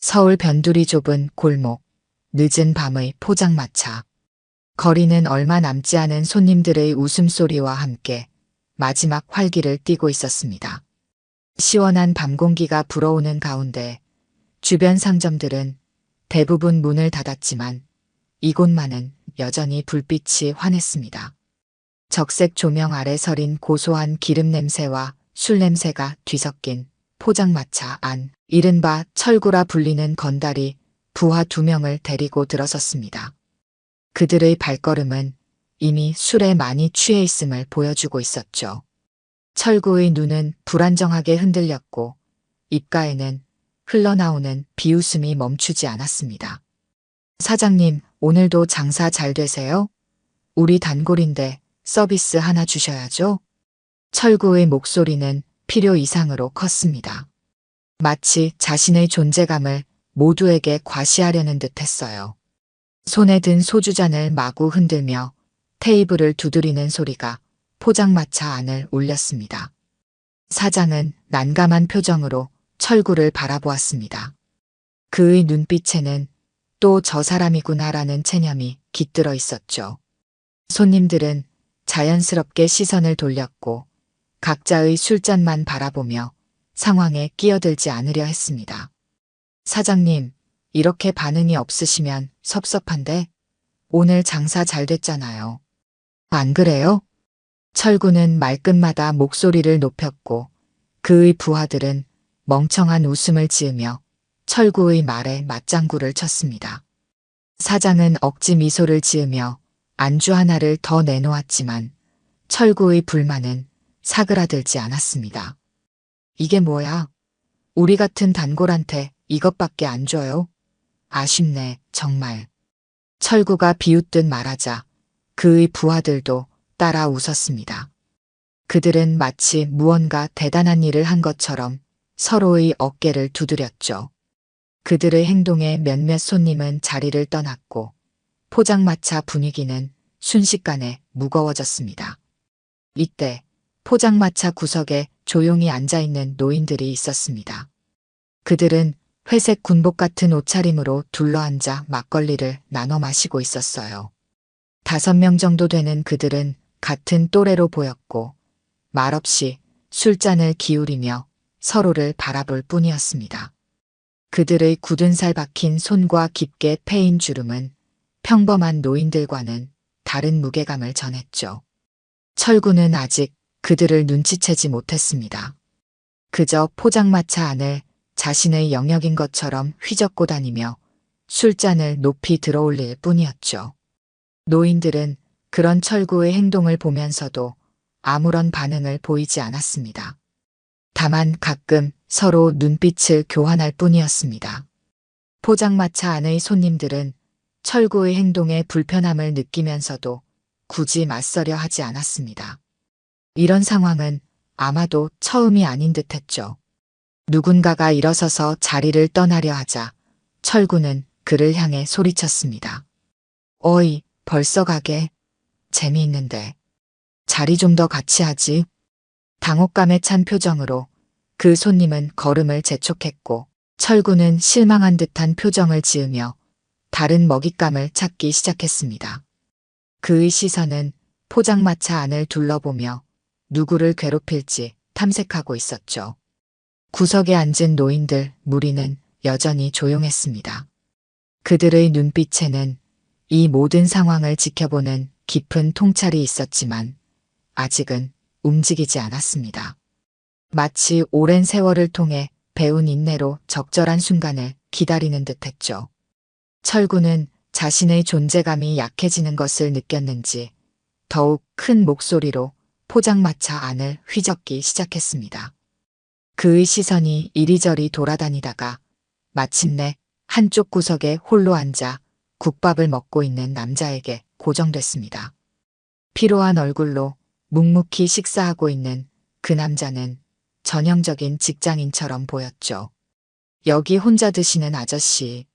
서울 변두리 좁은 골목, 늦은 밤의 포장마차. 거리는 얼마 남지 않은 손님들의 웃음소리와 함께 마지막 활기를 띠고 있었습니다. 시원한 밤 공기가 불어오는 가운데 주변 상점들은 대부분 문을 닫았지만 이곳만은 여전히 불빛이 환했습니다. 적색 조명 아래 서린 고소한 기름 냄새와 술 냄새가 뒤섞인 포장마차 안, 이른바 철구라 불리는 건달이 부하 2명을 데리고 들어섰습니다. 그들의 발걸음은 이미 술에 많이 취해 있음을 보여주고 있었죠. 철구의 눈은 불안정하게 흔들렸고 입가에는 흘러나오는 비웃음이 멈추지 않았습니다. 사장님, 오늘도 장사 잘 되세요? 우리 단골인데 서비스 하나 주셔야죠. 철구의 목소리는 필요 이상으로 컸습니다. 마치 자신의 존재감을 모두에게 과시하려는 듯 했어요. 손에 든 소주잔을 마구 흔들며 테이블을 두드리는 소리가 포장마차 안을 울렸습니다. 사장은 난감한 표정으로 철구를 바라보았습니다. 그의 눈빛에는 또 저 사람이구나라는 체념이 깃들어 있었죠. 손님들은 자연스럽게 시선을 돌렸고 각자의 술잔만 바라보며 상황에 끼어들지 않으려 했습니다. 사장님, 이렇게 반응이 없으시면 섭섭한데 오늘 장사 잘 됐잖아요. 안 그래요? 철구는 말끝마다 목소리를 높였고 그의 부하들은 멍청한 웃음을 지으며 철구의 말에 맞장구를 쳤습니다. 사장은 억지 미소를 지으며 안주 하나를 더 내놓았지만 철구의 불만은 사그라들지 않았습니다. 이게 뭐야? 우리 같은 단골한테 이것밖에 안 줘요? 아쉽네, 정말. 철구가 비웃듯 말하자 그의 부하들도 따라 웃었습니다. 그들은 마치 무언가 대단한 일을 한 것처럼 서로의 어깨를 두드렸죠. 그들의 행동에 몇몇 손님은 자리를 떠났고 포장마차 분위기는 순식간에 무거워졌습니다. 이때 포장마차 구석에 조용히 앉아있는 노인들이 있었습니다. 그들은 회색 군복 같은 옷차림으로 둘러앉아 막걸리를 나눠 마시고 있었어요. 5명 정도 되는 그들은 같은 또래로 보였고 말없이 술잔을 기울이며 서로를 바라볼 뿐이었습니다. 그들의 굳은 살 박힌 손과 깊게 패인 주름은 평범한 노인들과는 다른 무게감을 전했죠. 철구는 아직 그들을 눈치채지 못했습니다. 그저 포장마차 안을 자신의 영역인 것처럼 휘젓고 다니며 술잔을 높이 들어올릴 뿐이었죠. 노인들은 그런 철구의 행동을 보면서도 아무런 반응을 보이지 않았습니다. 다만 가끔 서로 눈빛을 교환할 뿐이었습니다. 포장마차 안의 손님들은 철구의 행동에 불편함을 느끼면서도 굳이 맞서려 하지 않았습니다. 이런 상황은 아마도 처음이 아닌 듯했죠. 누군가가 일어서서 자리를 떠나려 하자 철구는 그를 향해 소리쳤습니다. 어이, 벌써 가게? 재미있는데. 자리 좀 더 같이 하지. 당혹감에 찬 표정으로 그 손님은 걸음을 재촉했고 철구는 실망한 듯한 표정을 지으며 다른 먹잇감을 찾기 시작했습니다. 그의 시선은 포장마차 안을 둘러보며 누구를 괴롭힐지 탐색하고 있었죠. 구석에 앉은 노인들 무리는 여전히 조용했습니다. 그들의 눈빛에는 이 모든 상황을 지켜보는 깊은 통찰이 있었지만 아직은 움직이지 않았습니다. 마치 오랜 세월을 통해 배운 인내로 적절한 순간을 기다리는 듯했죠. 철구는 자신의 존재감이 약해지는 것을 느꼈는지 더욱 큰 목소리로 포장마차 안을 휘젓기 시작했습니다. 그의 시선이 이리저리 돌아다니다가 마침내 한쪽 구석에 홀로 앉아 국밥을 먹고 있는 남자에게 고정됐습니다. 피로한 얼굴로 묵묵히 식사하고 있는 그 남자는 전형적인 직장인처럼 보였죠. 여기 혼자 드시는 아저씨,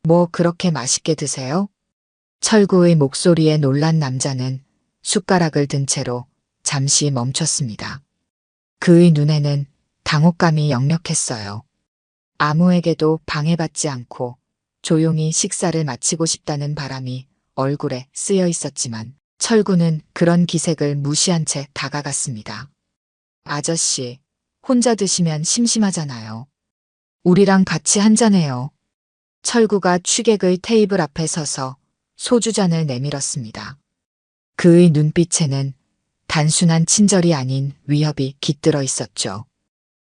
뭐 그렇게 맛있게 드세요? 철구의 목소리에 놀란 남자는 숟가락을 든 채로 잠시 멈췄습니다. 그의 눈에는 당혹감이 역력했어요. 아무에게도 방해받지 않고 조용히 식사를 마치고 싶다는 바람이 얼굴에 쓰여 있었지만 철구는 그런 기색을 무시한 채 다가갔습니다. 아저씨, 혼자 드시면 심심하잖아요. 우리랑 같이 한잔해요. 철구가 취객의 테이블 앞에 서서 소주잔을 내밀었습니다. 그의 눈빛에는 단순한 친절이 아닌 위협이 깃들어 있었죠.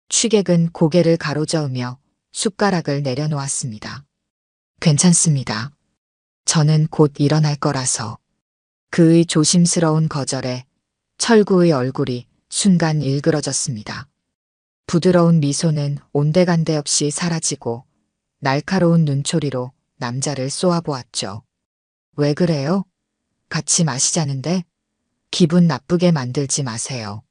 취객은 고개를 가로저으며 숟가락을 내려놓았습니다. 괜찮습니다. 저는 곧 일어날 거라서. 그의 조심스러운 거절에 철구의 얼굴이 순간 일그러졌습니다. 부드러운 미소는 온데간데 없이 사라지고 날카로운 눈초리로 남자를 쏘아보았죠. 왜 그래요? 같이 마시자는데? 기분 나쁘게 만들지 마세요.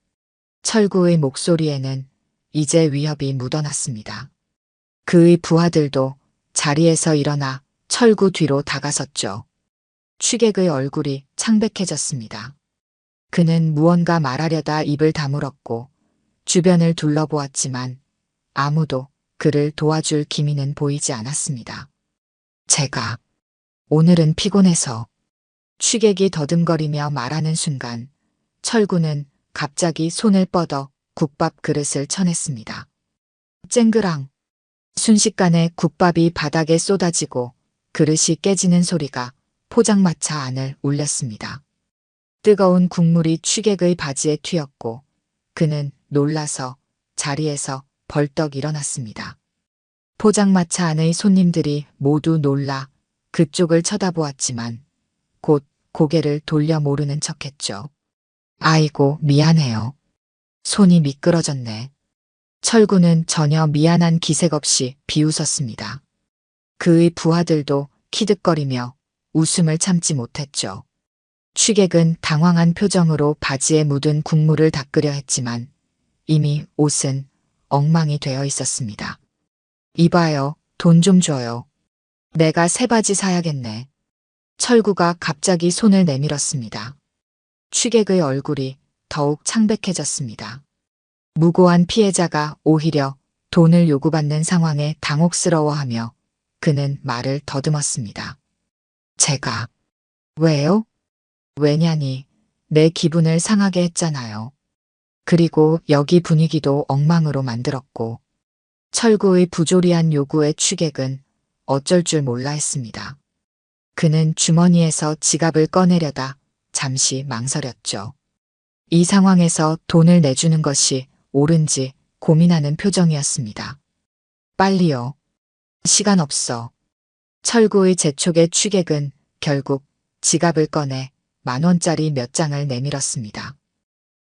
철구의 목소리에는 이제 위협이 묻어났습니다. 그의 부하들도 자리에서 일어나 철구 뒤로 다가섰죠. 취객의 얼굴이 창백해졌습니다. 그는 무언가 말하려다 입을 다물었고 주변을 둘러보았지만 아무도 그를 도와줄 기미는 보이지 않았습니다. 제가 오늘은 피곤해서. 취객이 더듬거리며 말하는 순간 철구는 갑자기 손을 뻗어 국밥 그릇을 쳐냈습니다. 쨍그랑. 순식간에 국밥이 바닥에 쏟아지고 그릇이 깨지는 소리가 포장마차 안을 울렸습니다. 뜨거운 국물이 취객의 바지에 튀었고 그는 놀라서 자리에서 벌떡 일어났습니다. 포장마차 안의 손님들이 모두 놀라 그쪽을 쳐다보았지만 곧 고개를 돌려 모르는 척했죠. 아이고, 미안해요. 손이 미끄러졌네. 철구는 전혀 미안한 기색 없이 비웃었습니다. 그의 부하들도 키득거리며 웃음을 참지 못했죠. 취객은 당황한 표정으로 바지에 묻은 국물을 닦으려 했지만 이미 옷은 엉망이 되어 있었습니다. 이봐요, 돈 좀 줘요. 내가 새 바지 사야겠네. 철구가 갑자기 손을 내밀었습니다. 취객의 얼굴이 더욱 창백해졌습니다. 무고한 피해자가 오히려 돈을 요구받는 상황에 당혹스러워하며 그는 말을 더듬었습니다. 제가. 왜요? 왜냐니 내 기분을 상하게 했잖아요. 그리고 여기 분위기도 엉망으로 만들었고. 철구의 부조리한 요구에 취객은 어쩔 줄 몰라 했습니다. 그는 주머니에서 지갑을 꺼내려다 잠시 망설였죠. 이 상황에서 돈을 내주는 것이 옳은지 고민하는 표정이었습니다. 빨리요. 시간 없어. 철구의 재촉에 취객은 결국 지갑을 꺼내 10,000원짜리 몇 장을 내밀었습니다.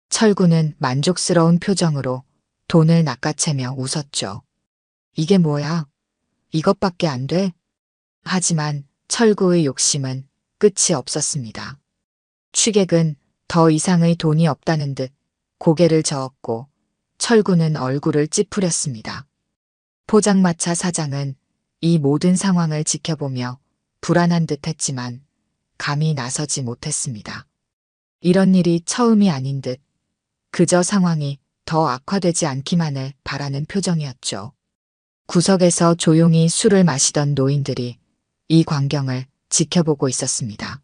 철구는 만족스러운 표정으로 돈을 낚아채며 웃었죠. 이게 뭐야? 이것밖에 안 돼? 하지만 철구의 욕심은 끝이 없었습니다. 취객은 더 이상의 돈이 없다는 듯 고개를 저었고 철구는 얼굴을 찌푸렸습니다. 포장마차 사장은 이 모든 상황을 지켜보며 불안한 듯 했지만 감히 나서지 못했습니다. 이런 일이 처음이 아닌 듯 그저 상황이 더 악화되지 않기만을 바라는 표정이었죠. 구석에서 조용히 술을 마시던 노인들이 이 광경을 지켜보고 있었습니다.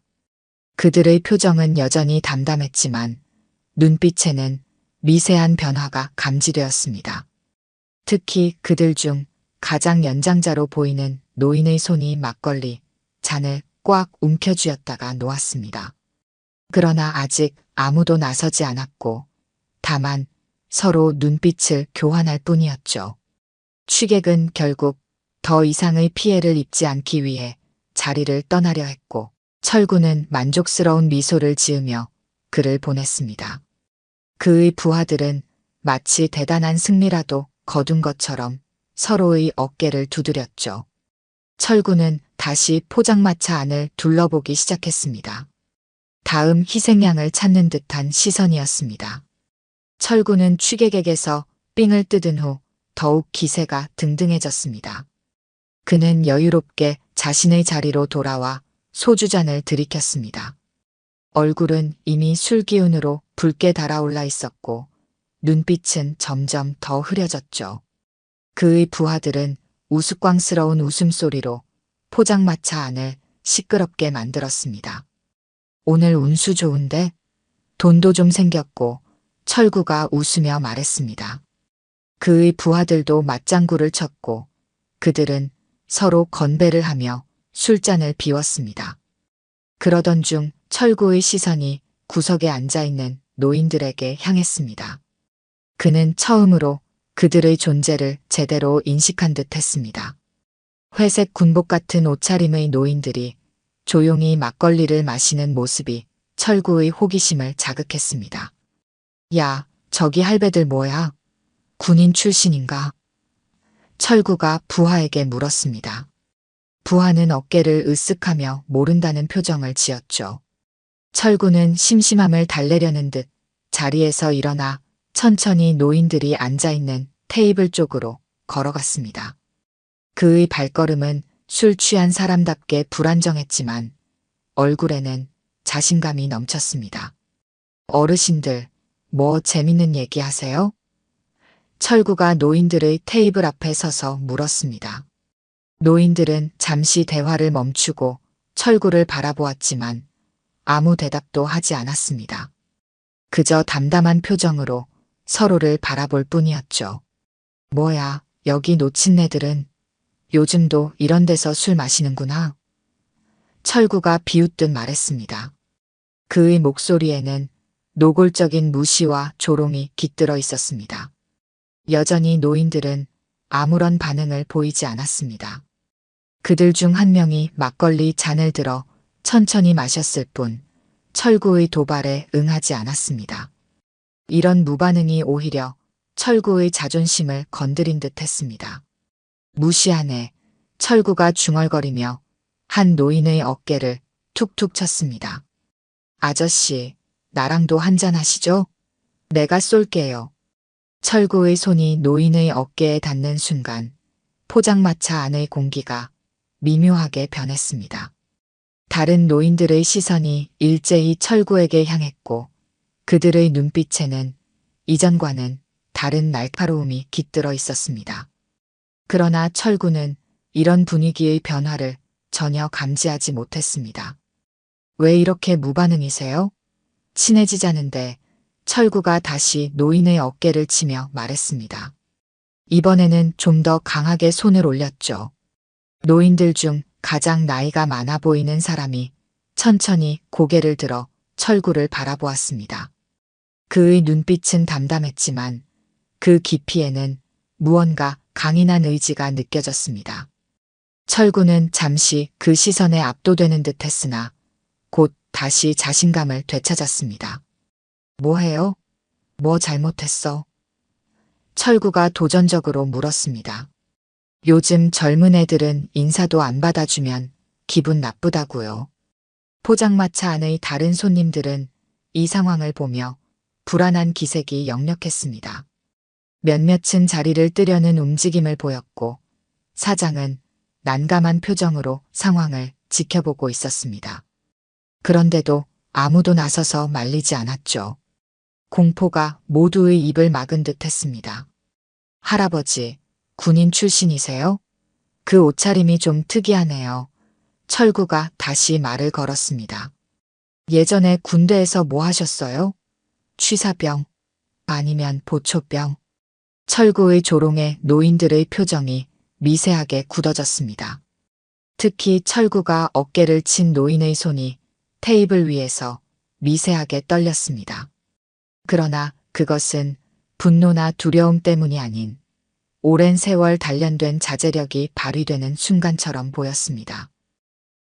그들의 표정은 여전히 담담했지만 눈빛에는 미세한 변화가 감지되었습니다. 특히 그들 중 가장 연장자로 보이는 노인의 손이 막걸리 잔을 꽉 움켜쥐었다가 놓았습니다. 그러나 아직 아무도 나서지 않았고 다만 서로 눈빛을 교환할 뿐이었죠. 취객은 결국 더 이상의 피해를 입지 않기 위해 자리를 떠나려 했고 철구는 만족스러운 미소를 지으며 그를 보냈습니다. 그의 부하들은 마치 대단한 승리라도 거둔 것처럼 서로의 어깨를 두드렸죠. 철구는 다시 포장마차 안을 둘러보기 시작했습니다. 다음 희생양을 찾는 듯한 시선이었습니다. 철구는 취객에게서 삥을 뜯은 후 더욱 기세가 등등해졌습니다. 그는 여유롭게 자신의 자리로 돌아와 소주잔을 들이켰습니다. 얼굴은 이미 술 기운으로 붉게 달아올라 있었고 눈빛은 점점 더 흐려졌죠. 그의 부하들은 우스꽝스러운 웃음소리로 포장마차 안을 시끄럽게 만들었습니다. 오늘 운수 좋은데? 돈도 좀 생겼고 철구가 웃으며 말했습니다. 그의 부하들도 맞장구를 쳤고 그들은 서로 건배를 하며 술잔을 비웠습니다. 그러던 중 철구의 시선이 구석에 앉아있는 노인들에게 향했습니다. 그는 처음으로 그들의 존재를 제대로 인식한 듯 했습니다. 회색 군복 같은 옷차림의 노인들이 조용히 막걸리를 마시는 모습이 철구의 호기심을 자극했습니다. 야, 저기 할배들 뭐야? 군인 출신인가? 철구가 부하에게 물었습니다. 부하는 어깨를 으쓱하며 모른다는 표정을 지었죠. 철구는 심심함을 달래려는 듯 자리에서 일어나 천천히 노인들이 앉아있는 테이블 쪽으로 걸어갔습니다. 그의 발걸음은 술 취한 사람답게 불안정했지만 얼굴에는 자신감이 넘쳤습니다. 어르신들, 뭐 재밌는 얘기 하세요? 철구가 노인들의 테이블 앞에 서서 물었습니다. 노인들은 잠시 대화를 멈추고 철구를 바라보았지만 아무 대답도 하지 않았습니다. 그저 담담한 표정으로 서로를 바라볼 뿐이었죠. 뭐야, 여기 노친네들은 요즘도 이런 데서 술 마시는구나. 철구가 비웃듯 말했습니다. 그의 목소리에는 노골적인 무시와 조롱이 깃들어 있었습니다. 여전히 노인들은 아무런 반응을 보이지 않았습니다. 그들 중 한 명이 막걸리 잔을 들어 천천히 마셨을 뿐 철구의 도발에 응하지 않았습니다. 이런 무반응이 오히려 철구의 자존심을 건드린 듯 했습니다. 무시하네. 철구가 중얼거리며 한 노인의 어깨를 툭툭 쳤습니다. 아저씨, 나랑도 한잔 하시죠? 내가 쏠게요. 철구의 손이 노인의 어깨에 닿는 순간 포장마차 안의 공기가 미묘하게 변했습니다. 다른 노인들의 시선이 일제히 철구에게 향했고 그들의 눈빛에는 이전과는 다른 날카로움이 깃들어 있었습니다. 그러나 철구는 이런 분위기의 변화를 전혀 감지하지 못했습니다. 왜 이렇게 무반응이세요? 친해지자는데 철구가 다시 노인의 어깨를 치며 말했습니다. 이번에는 좀 더 강하게 손을 올렸죠. 노인들 중 가장 나이가 많아 보이는 사람이 천천히 고개를 들어 철구를 바라보았습니다. 그의 눈빛은 담담했지만 그 깊이에는 무언가 강인한 의지가 느껴졌습니다. 철구는 잠시 그 시선에 압도되는 듯 했으나 곧 다시 자신감을 되찾았습니다. 뭐해요? 뭐 잘못했어? 철구가 도전적으로 물었습니다. 요즘 젊은 애들은 인사도 안 받아주면 기분 나쁘다고요. 포장마차 안의 다른 손님들은 이 상황을 보며 불안한 기색이 역력했습니다. 몇몇은 자리를 뜨려는 움직임을 보였고 사장은 난감한 표정으로 상황을 지켜보고 있었습니다. 그런데도 아무도 나서서 말리지 않았죠. 공포가 모두의 입을 막은 듯 했습니다. 할아버지, 군인 출신이세요? 그 옷차림이 좀 특이하네요. 철구가 다시 말을 걸었습니다. 예전에 군대에서 뭐 하셨어요? 취사병, 아니면 보초병. 철구의 조롱에 노인들의 표정이 미세하게 굳어졌습니다. 특히 철구가 어깨를 친 노인의 손이 테이블 위에서 미세하게 떨렸습니다. 그러나 그것은 분노나 두려움 때문이 아닌 오랜 세월 단련된 자제력이 발휘되는 순간처럼 보였습니다.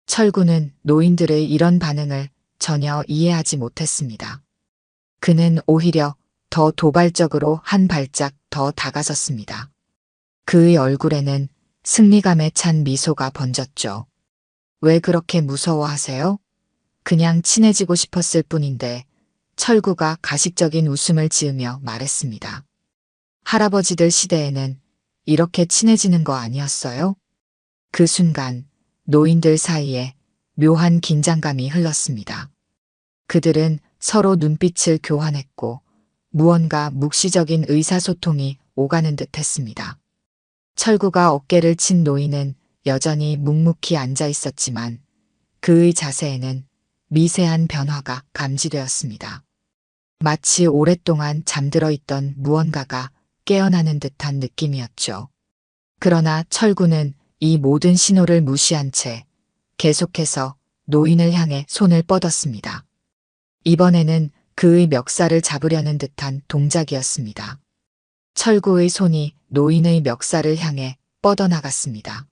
철구는 노인들의 이런 반응을 전혀 이해하지 못했습니다. 그는 오히려 더 도발적으로 한 발짝 더 다가섰습니다. 그의 얼굴에는 승리감에 찬 미소가 번졌죠. 왜 그렇게 무서워하세요? 그냥 친해지고 싶었을 뿐인데 철구가 가식적인 웃음을 지으며 말했습니다. 할아버지들 시대에는 이렇게 친해지는 거 아니었어요? 그 순간 노인들 사이에 묘한 긴장감이 흘렀습니다. 그들은 서로 눈빛을 교환했고 무언가 묵시적인 의사소통이 오가는 듯 했습니다. 철구가 어깨를 친 노인은 여전히 묵묵히 앉아 있었지만 그의 자세에는 미세한 변화가 감지되었습니다. 마치 오랫동안 잠들어 있던 무언가가 깨어나는 듯한 느낌이었죠. 그러나 철구는 이 모든 신호를 무시한 채 계속해서 노인을 향해 손을 뻗었습니다. 이번에는 그의 멱살을 잡으려는 듯한 동작이었습니다. 철구의 손이 노인의 멱살을 향해 뻗어나갔습니다.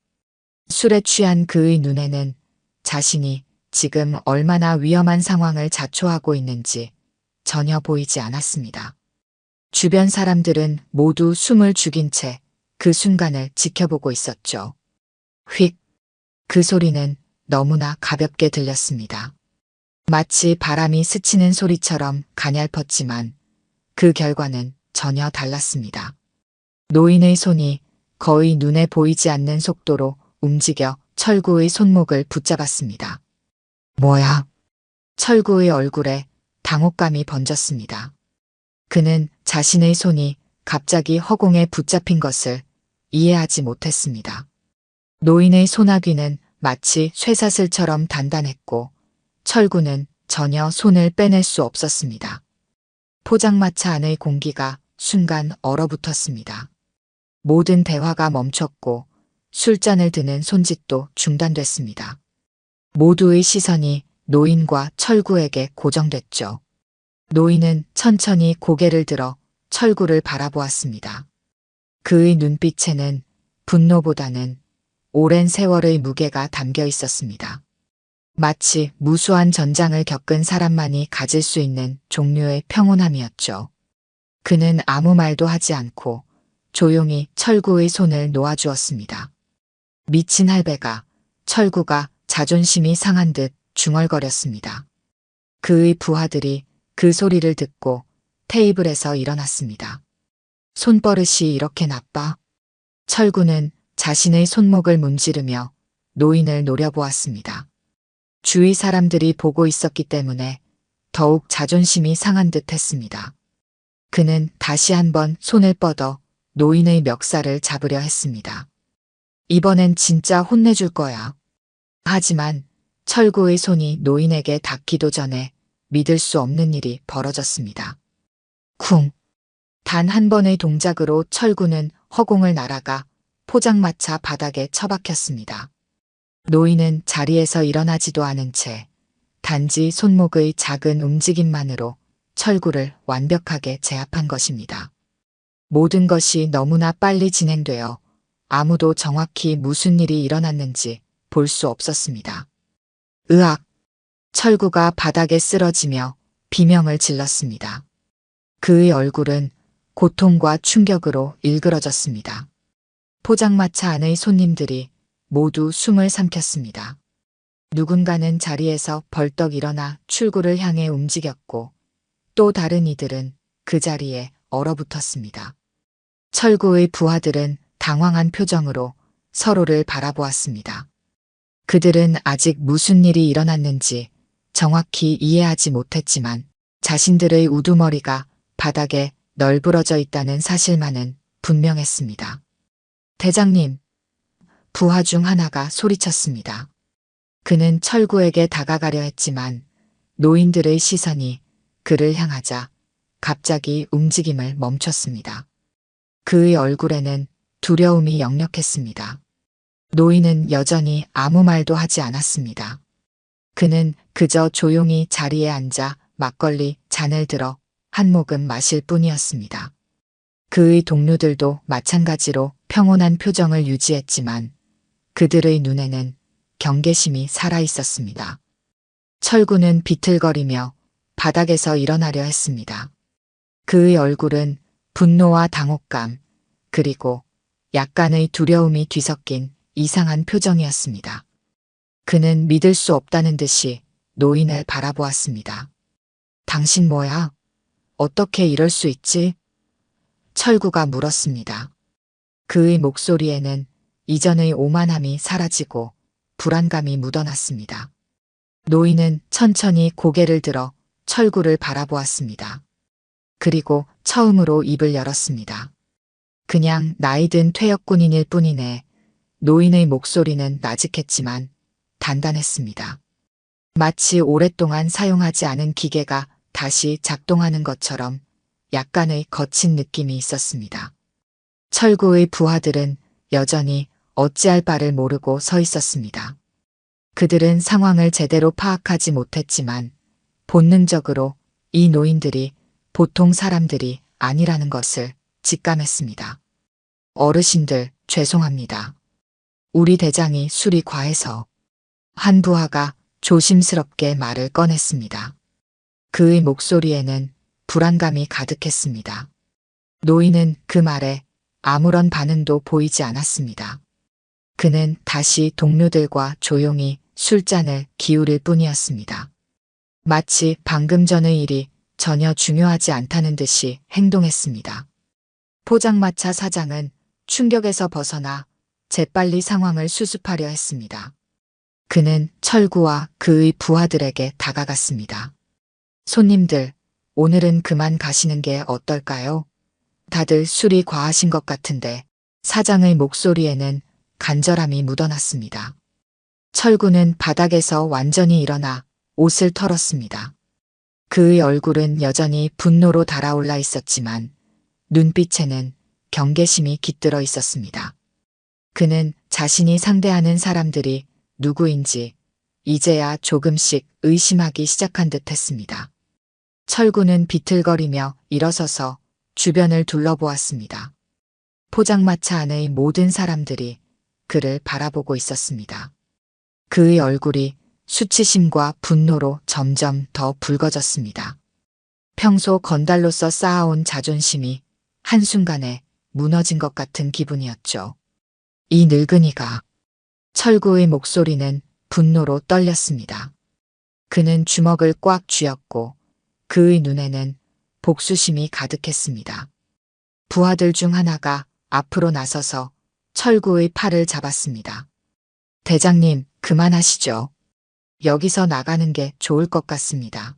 술에 취한 그의 눈에는 자신이 지금 얼마나 위험한 상황을 자초하고 있는지 전혀 보이지 않았습니다. 주변 사람들은 모두 숨을 죽인 채 그 순간을 지켜보고 있었죠. 휙! 그 소리는 너무나 가볍게 들렸습니다. 마치 바람이 스치는 소리처럼 가냘펐지만 그 결과는 전혀 달랐습니다. 노인의 손이 거의 눈에 보이지 않는 속도로 움직여 철구의 손목을 붙잡았습니다. 뭐야? 철구의 얼굴에 당혹감이 번졌습니다. 그는 자신의 손이 갑자기 허공에 붙잡힌 것을 이해하지 못했습니다. 노인의 소나귀는 마치 쇠사슬처럼 단단했고 철구는 전혀 손을 빼낼 수 없었습니다. 포장마차 안의 공기가 순간 얼어붙었습니다. 모든 대화가 멈췄고 술잔을 드는 손짓도 중단됐습니다. 모두의 시선이 노인과 철구에게 고정됐죠. 노인은 천천히 고개를 들어 철구를 바라보았습니다. 그의 눈빛에는 분노보다는 오랜 세월의 무게가 담겨 있었습니다. 마치 무수한 전장을 겪은 사람만이 가질 수 있는 종류의 평온함이었죠. 그는 아무 말도 하지 않고 조용히 철구의 손을 놓아주었습니다. 미친 할배가, 철구가 자존심이 상한 듯 중얼거렸습니다. 그의 부하들이 그 소리를 듣고 테이블에서 일어났습니다. 손버릇이 이렇게 나빠? 철구는 자신의 손목을 문지르며 노인을 노려보았습니다. 주위 사람들이 보고 있었기 때문에 더욱 자존심이 상한 듯 했습니다. 그는 다시 한번 손을 뻗어 노인의 멱살을 잡으려 했습니다. 이번엔 진짜 혼내줄 거야. 하지만 철구의 손이 노인에게 닿기도 전에 믿을 수 없는 일이 벌어졌습니다. 쿵! 단 한 번의 동작으로 철구는 허공을 날아가 포장마차 바닥에 처박혔습니다. 노인은 자리에서 일어나지도 않은 채 단지 손목의 작은 움직임만으로 철구를 완벽하게 제압한 것입니다. 모든 것이 너무나 빨리 진행되어 아무도 정확히 무슨 일이 일어났는지 볼 수 없었습니다. 으악! 철구가 바닥에 쓰러지며 비명을 질렀습니다. 그의 얼굴은 고통과 충격으로 일그러졌습니다. 포장마차 안의 손님들이 모두 숨을 삼켰습니다. 누군가는 자리에서 벌떡 일어나 출구를 향해 움직였고 또 다른 이들은 그 자리에 얼어붙었습니다. 철구의 부하들은 당황한 표정으로 서로를 바라보았습니다. 그들은 아직 무슨 일이 일어났는지 정확히 이해하지 못했지만 자신들의 우두머리가 바닥에 널브러져 있다는 사실만은 분명했습니다. 대장님, 부하 중 하나가 소리쳤습니다. 그는 철구에게 다가가려 했지만 노인들의 시선이 그를 향하자 갑자기 움직임을 멈췄습니다. 그의 얼굴에는 두려움이 역력했습니다. 노인은 여전히 아무 말도 하지 않았습니다. 그는 그저 조용히 자리에 앉아 막걸리 잔을 들어 한 모금 마실 뿐이었습니다. 그의 동료들도 마찬가지로 평온한 표정을 유지했지만 그들의 눈에는 경계심이 살아있었습니다. 철구는 비틀거리며 바닥에서 일어나려 했습니다. 그의 얼굴은 분노와 당혹감, 그리고 약간의 두려움이 뒤섞인 이상한 표정이었습니다. 그는 믿을 수 없다는 듯이 노인을 바라보았습니다. 당신 뭐야? 어떻게 이럴 수 있지? 철구가 물었습니다. 그의 목소리에는 이전의 오만함이 사라지고 불안감이 묻어났습니다. 노인은 천천히 고개를 들어 철구를 바라보았습니다. 그리고 처음으로 입을 열었습니다. 그냥 나이든 퇴역군인일 뿐이네. 노인의 목소리는 나직했지만 단단했습니다. 마치 오랫동안 사용하지 않은 기계가 다시 작동하는 것처럼 약간의 거친 느낌이 있었습니다. 철구의 부하들은 여전히 어찌할 바를 모르고 서 있었습니다. 그들은 상황을 제대로 파악하지 못했지만 본능적으로 이 노인들이 보통 사람들이 아니라는 것을 직감했습니다. 어르신들, 죄송합니다. 우리 대장이 술이 과해서. 한 부하가 조심스럽게 말을 꺼냈습니다. 그의 목소리에는 불안감이 가득했습니다. 노인은 그 말에 아무런 반응도 보이지 않았습니다. 그는 다시 동료들과 조용히 술잔을 기울일 뿐이었습니다. 마치 방금 전의 일이 전혀 중요하지 않다는 듯이 행동했습니다. 포장마차 사장은 충격에서 벗어나 재빨리 상황을 수습하려 했습니다. 그는 철구와 그의 부하들에게 다가갔습니다. 손님들, 오늘은 그만 가시는 게 어떨까요? 다들 술이 과하신 것 같은데. 사장의 목소리에는 간절함이 묻어났습니다. 철구는 바닥에서 완전히 일어나 옷을 털었습니다. 그의 얼굴은 여전히 분노로 달아올라 있었지만 눈빛에는 경계심이 깃들어 있었습니다. 그는 자신이 상대하는 사람들이 누구인지 이제야 조금씩 의심하기 시작한 듯 했습니다. 철구는 비틀거리며 일어서서 주변을 둘러보았습니다. 포장마차 안의 모든 사람들이 그를 바라보고 있었습니다. 그의 얼굴이 수치심과 분노로 점점 더 붉어졌습니다. 평소 건달로서 쌓아온 자존심이 한순간에 무너진 것 같은 기분이었죠. 이 늙은이가. 철구의 목소리는 분노로 떨렸습니다. 그는 주먹을 꽉 쥐었고 그의 눈에는 복수심이 가득했습니다. 부하들 중 하나가 앞으로 나서서 철구의 팔을 잡았습니다. 대장님, 그만하시죠. 여기서 나가는 게 좋을 것 같습니다.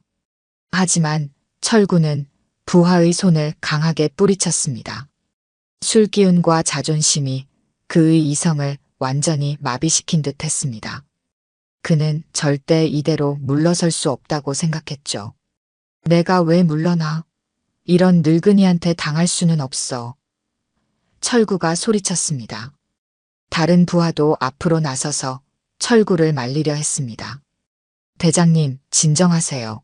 하지만 철구는 부하의 손을 강하게 뿌리쳤습니다. 술기운과 자존심이 그의 이성을 완전히 마비시킨 듯 했습니다. 그는 절대 이대로 물러설 수 없다고 생각했죠. 내가 왜 물러나? 이런 늙은이한테 당할 수는 없어. 철구가 소리쳤습니다. 다른 부하도 앞으로 나서서 철구를 말리려 했습니다. 대장님, 진정하세요.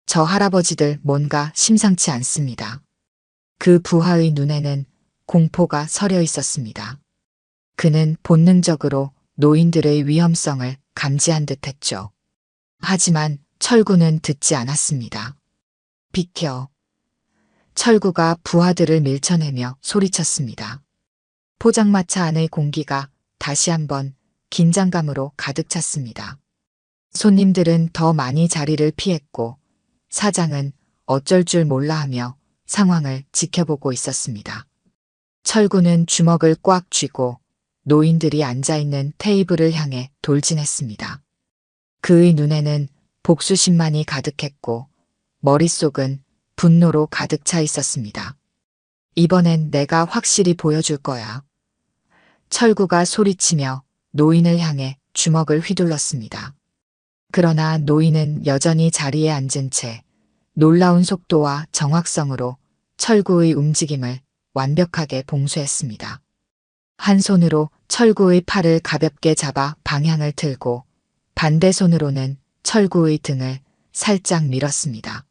저 할아버지들 뭔가 심상치 않습니다. 그 부하의 눈에는 공포가 서려 있었습니다. 그는 본능적으로 노인들의 위험성을 감지한 듯 했죠. 하지만 철구는 듣지 않았습니다. 비켜. 철구가 부하들을 밀쳐내며 소리쳤습니다. 포장마차 안의 공기가 다시 한번 긴장감으로 가득 찼습니다. 손님들은 더 많이 자리를 피했고 사장은 어쩔 줄 몰라 하며 상황을 지켜보고 있었습니다. 철구는 주먹을 꽉 쥐고 노인들이 앉아있는 테이블을 향해 돌진했습니다. 그의 눈에는 복수심만이 가득했고 머릿속은 분노로 가득 차 있었습니다. 이번엔 내가 확실히 보여줄 거야. 철구가 소리치며 노인을 향해 주먹을 휘둘렀습니다. 그러나 노인은 여전히 자리에 앉은 채 놀라운 속도와 정확성으로 철구의 움직임을 완벽하게 봉쇄했습니다. 한 손으로 철구의 팔을 가볍게 잡아 방향을 틀고 반대 손으로는 철구의 등을 살짝 밀었습니다.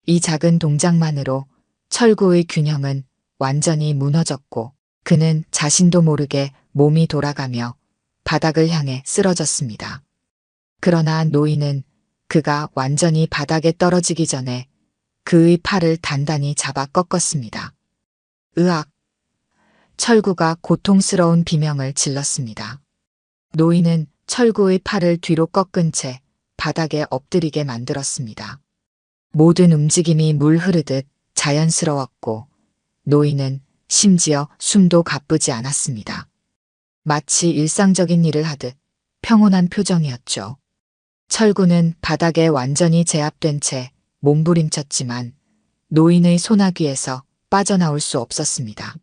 이 작은 동작만으로 철구의 균형은 완전히 무너졌고 그는 자신도 모르게 몸이 돌아가며 바닥을 향해 쓰러졌습니다. 그러나 노인은 그가 완전히 바닥에 떨어지기 전에 그의 팔을 단단히 잡아 꺾었습니다. 으악! 철구가 고통스러운 비명을 질렀습니다. 노인은 철구의 팔을 뒤로 꺾은 채 바닥에 엎드리게 만들었습니다. 모든 움직임이 물 흐르듯 자연스러웠고 노인은 심지어 숨도 가쁘지 않았습니다. 마치 일상적인 일을 하듯 평온한 표정이었죠. 철구는 바닥에 완전히 제압된 채 몸부림쳤지만 노인의 소나귀에서 빠져나올 수 없었습니다.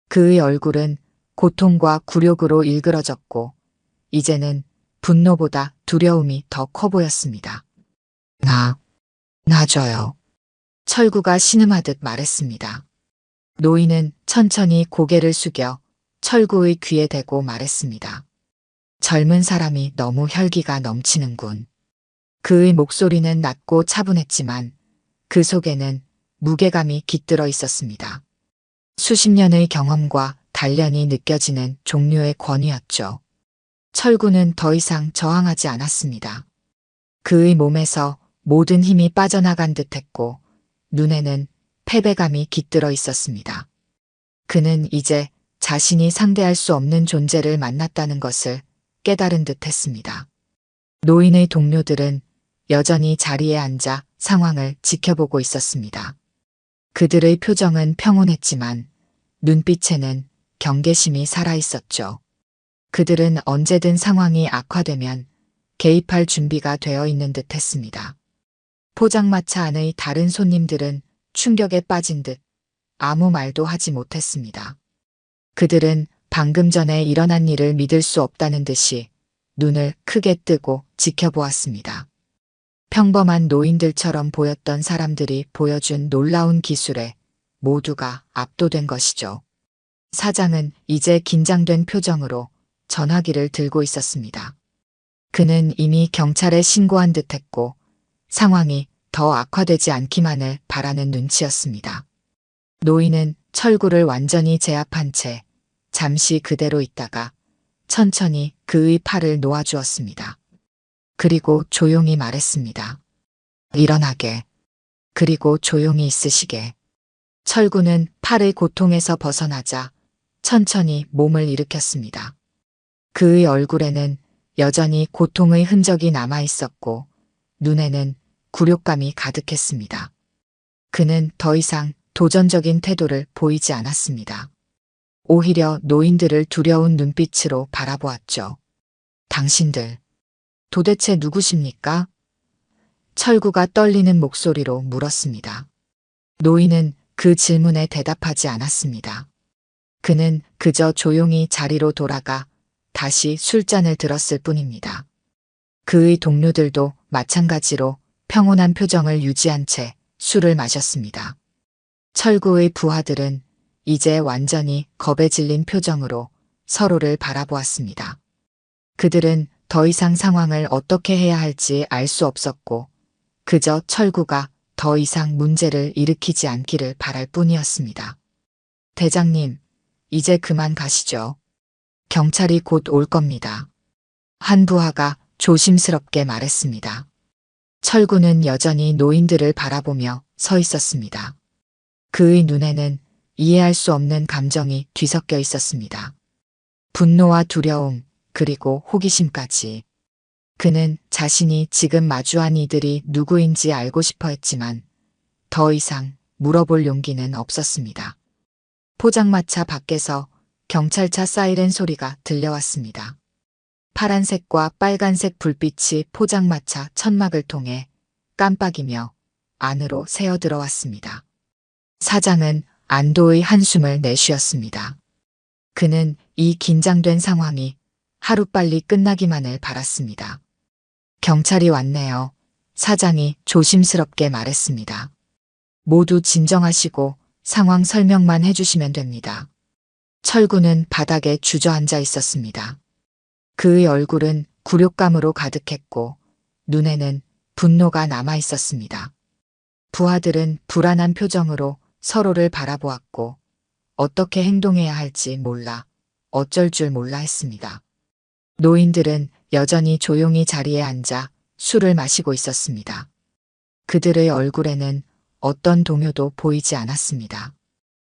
그의 얼굴은 고통과 굴욕으로 일그러졌고 이제는 분노보다 두려움이 더 커 보였습니다. 놔줘요. 철구가 신음하듯 말했습니다. 노인은 천천히 고개를 숙여 철구의 귀에 대고 말했습니다. 젊은 사람이 너무 혈기가 넘치는군. 그의 목소리는 낮고 차분했지만 그 속에는 무게감이 깃들어 있었습니다. 수십 년의 경험과 단련이 느껴지는 종류의 권위였죠. 철구는 더 이상 저항하지 않았습니다. 그의 몸에서 모든 힘이 빠져나간 듯했고 눈에는 패배감이 깃들어 있었습니다. 그는 이제 자신이 상대할 수 없는 존재를 만났다는 것을 깨달은 듯했습니다. 노인의 동료들은 여전히 자리에 앉아 상황을 지켜보고 있었습니다. 그들의 표정은 평온했지만 눈빛에는 경계심이 살아있었죠. 그들은 언제든 상황이 악화되면 개입할 준비가 되어 있는 듯했습니다. 포장마차 안의 다른 손님들은 충격에 빠진 듯 아무 말도 하지 못했습니다. 그들은 방금 전에 일어난 일을 믿을 수 없다는 듯이 눈을 크게 뜨고 지켜보았습니다. 평범한 노인들처럼 보였던 사람들이 보여준 놀라운 기술에 모두가 압도된 것이죠. 사장은 이제 긴장된 표정으로 전화기를 들고 있었습니다. 그는 이미 경찰에 신고한 듯했고 상황이 더 악화되지 않기만을 바라는 눈치였습니다. 노인은 철구를 완전히 제압한 채 잠시 그대로 있다가 천천히 그의 팔을 놓아주었습니다. 그리고 조용히 말했습니다. 일어나게. 그리고 조용히 있으시게. 철구는 팔의 고통에서 벗어나자 천천히 몸을 일으켰습니다. 그의 얼굴에는 여전히 고통의 흔적이 남아 있었고 눈에는 굴욕감이 가득했습니다. 그는 더 이상 도전적인 태도를 보이지 않았습니다. 오히려 노인들을 두려운 눈빛으로 바라보았죠. 당신들, 도대체 누구십니까? 철구가 떨리는 목소리로 물었습니다. 노인은 그 질문에 대답하지 않았습니다. 그는 그저 조용히 자리로 돌아가 다시 술잔을 들었을 뿐입니다. 그의 동료들도 마찬가지로 평온한 표정을 유지한 채 술을 마셨습니다. 철구의 부하들은 이제 완전히 겁에 질린 표정으로 서로를 바라보았습니다. 그들은 더 이상 상황을 어떻게 해야 할지 알 수 없었고 그저 철구가 더 이상 문제를 일으키지 않기를 바랄 뿐이었습니다. 대장님, 이제 그만 가시죠. 경찰이 곧 올 겁니다. 한 부하가 조심스럽게 말했습니다. 철구는 여전히 노인들을 바라보며 서 있었습니다. 그의 눈에는 이해할 수 없는 감정이 뒤섞여 있었습니다. 분노와 두려움, 그리고 호기심까지. 그는 자신이 지금 마주한 이들이 누구인지 알고 싶어 했지만 더 이상 물어볼 용기는 없었습니다. 포장마차 밖에서 경찰차 사이렌 소리가 들려왔습니다. 파란색과 빨간색 불빛이 포장마차 천막을 통해 깜빡이며 안으로 새어 들어왔습니다. 사장은 안도의 한숨을 내쉬었습니다. 그는 이 긴장된 상황이 하루빨리 끝나기만을 바랐습니다. 경찰이 왔네요. 사장이 조심스럽게 말했습니다. 모두 진정하시고 상황 설명만 해주시면 됩니다. 철구는 바닥에 주저앉아 있었습니다. 그의 얼굴은 굴욕감으로 가득했고 눈에는 분노가 남아 있었습니다. 부하들은 불안한 표정으로 서로를 바라보았고 어떻게 행동해야 할지 몰라, 어쩔 줄 몰라 했습니다. 노인들은 여전히 조용히 자리에 앉아 술을 마시고 있었습니다. 그들의 얼굴에는 어떤 동요도 보이지 않았습니다.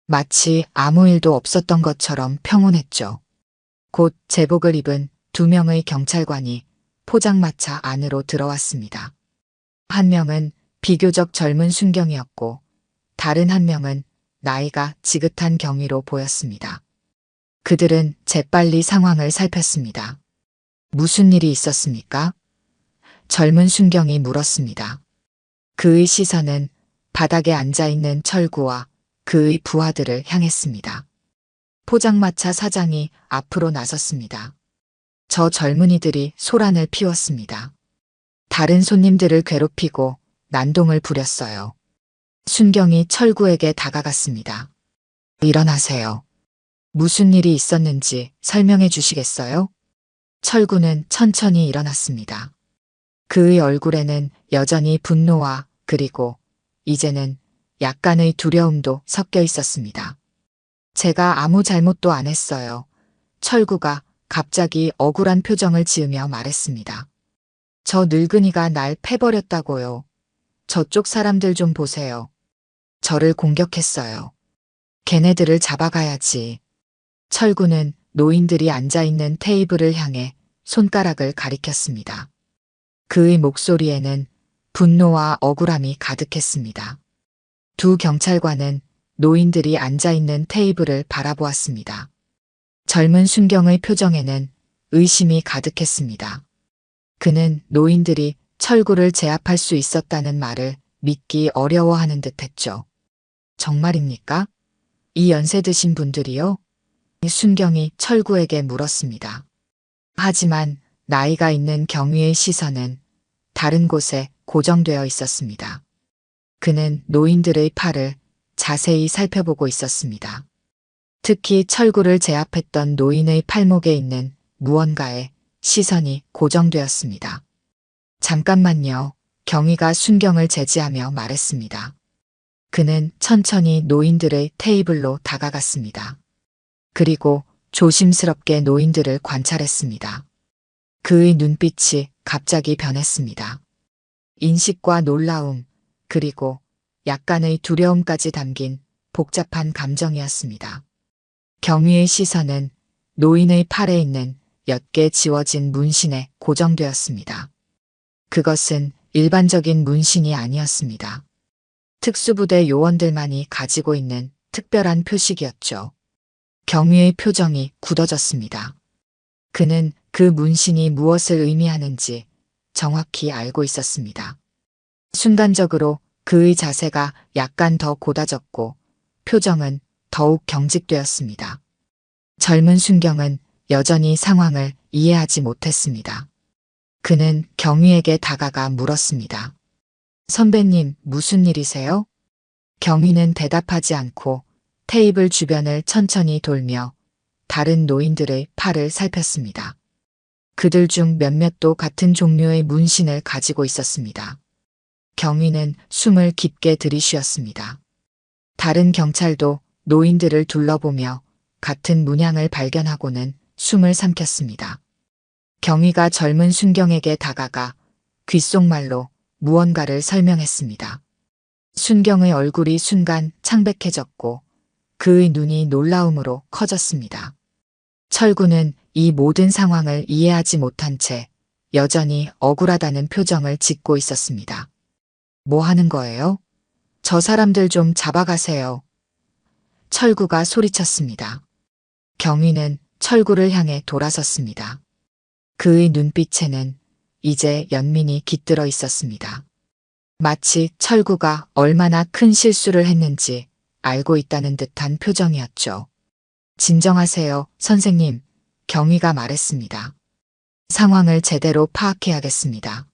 마치 아무 일도 없었던 것처럼 평온했죠. 곧 제복을 입은 2명의 경찰관이 포장마차 안으로 들어왔습니다. 한 명은 비교적 젊은 순경이었고 다른 한 명은 나이가 지긋한 경위로 보였습니다. 그들은 재빨리 상황을 살폈습니다. 무슨 일이 있었습니까? 젊은 순경이 물었습니다. 그의 시선은 바닥에 앉아있는 철구와 그의 부하들을 향했습니다. 포장마차 사장이 앞으로 나섰습니다. 저 젊은이들이 소란을 피웠습니다. 다른 손님들을 괴롭히고 난동을 부렸어요. 순경이 철구에게 다가갔습니다. 일어나세요. 무슨 일이 있었는지 설명해 주시겠어요? 철구는 천천히 일어났습니다. 그의 얼굴에는 여전히 분노와 그리고 이제는 약간의 두려움도 섞여 있었습니다. 제가 아무 잘못도 안 했어요. 철구가 갑자기 억울한 표정을 지으며 말했습니다. 저 늙은이가 날 패버렸다고요. 저쪽 사람들 좀 보세요. 저를 공격했어요. 걔네들을 잡아가야지. 철구는 노인들이 앉아있는 테이블을 향해 손가락을 가리켰습니다. 그의 목소리에는 분노와 억울함이 가득했습니다. 두 경찰관은 노인들이 앉아있는 테이블을 바라보았습니다. 젊은 순경의 표정에는 의심이 가득했습니다. 그는 노인들이 철구를 제압할 수 있었다는 말을 믿기 어려워하는 듯했죠. 정말입니까? 이 연세 드신 분들이요? 순경이 철구에게 물었습니다. 하지만 나이가 있는 경위의 시선은 다른 곳에 고정되어 있었습니다. 그는 노인들의 팔을 자세히 살펴보고 있었습니다. 특히 철구를 제압했던 노인의 팔목에 있는 무언가에 시선이 고정되었습니다. 잠깐만요. 경위가 순경을 제지하며 말했습니다. 그는 천천히 노인들의 테이블로 다가갔습니다. 그리고 조심스럽게 노인들을 관찰했습니다. 그의 눈빛이 갑자기 변했습니다. 인식과 놀라움, 그리고 약간의 두려움까지 담긴 복잡한 감정이었습니다. 경위의 시선은 노인의 팔에 있는 옅게 지워진 문신에 고정되었습니다. 그것은 일반적인 문신이 아니었습니다. 특수부대 요원들만이 가지고 있는 특별한 표식이었죠. 경위의 표정이 굳어졌습니다. 그는 그 문신이 무엇을 의미하는지 정확히 알고 있었습니다. 순간적으로 그의 자세가 약간 더 고다졌고 표정은 더욱 경직되었습니다. 젊은 순경은 여전히 상황을 이해하지 못했습니다. 그는 경위에게 다가가 물었습니다. 선배님, 무슨 일이세요? 경위는 대답하지 않고 테이블 주변을 천천히 돌며 다른 노인들의 팔을 살폈습니다. 그들 중 몇몇도 같은 종류의 문신을 가지고 있었습니다. 경위는 숨을 깊게 들이쉬었습니다. 다른 경찰도 노인들을 둘러보며 같은 문양을 발견하고는 숨을 삼켰습니다. 경위가 젊은 순경에게 다가가 귓속말로 무언가를 설명했습니다. 순경의 얼굴이 순간 창백해졌고 그의 눈이 놀라움으로 커졌습니다. 철구는 이 모든 상황을 이해하지 못한 채 여전히 억울하다는 표정을 짓고 있었습니다. 뭐 하는 거예요? 저 사람들 좀 잡아가세요. 철구가 소리쳤습니다. 경위는 철구를 향해 돌아섰습니다. 그의 눈빛에는 이제 연민이 깃들어 있었습니다. 마치 철구가 얼마나 큰 실수를 했는지 알고 있다는 듯한 표정이었죠. 진정하세요, 선생님. 경위가 말했습니다. 상황을 제대로 파악해야겠습니다.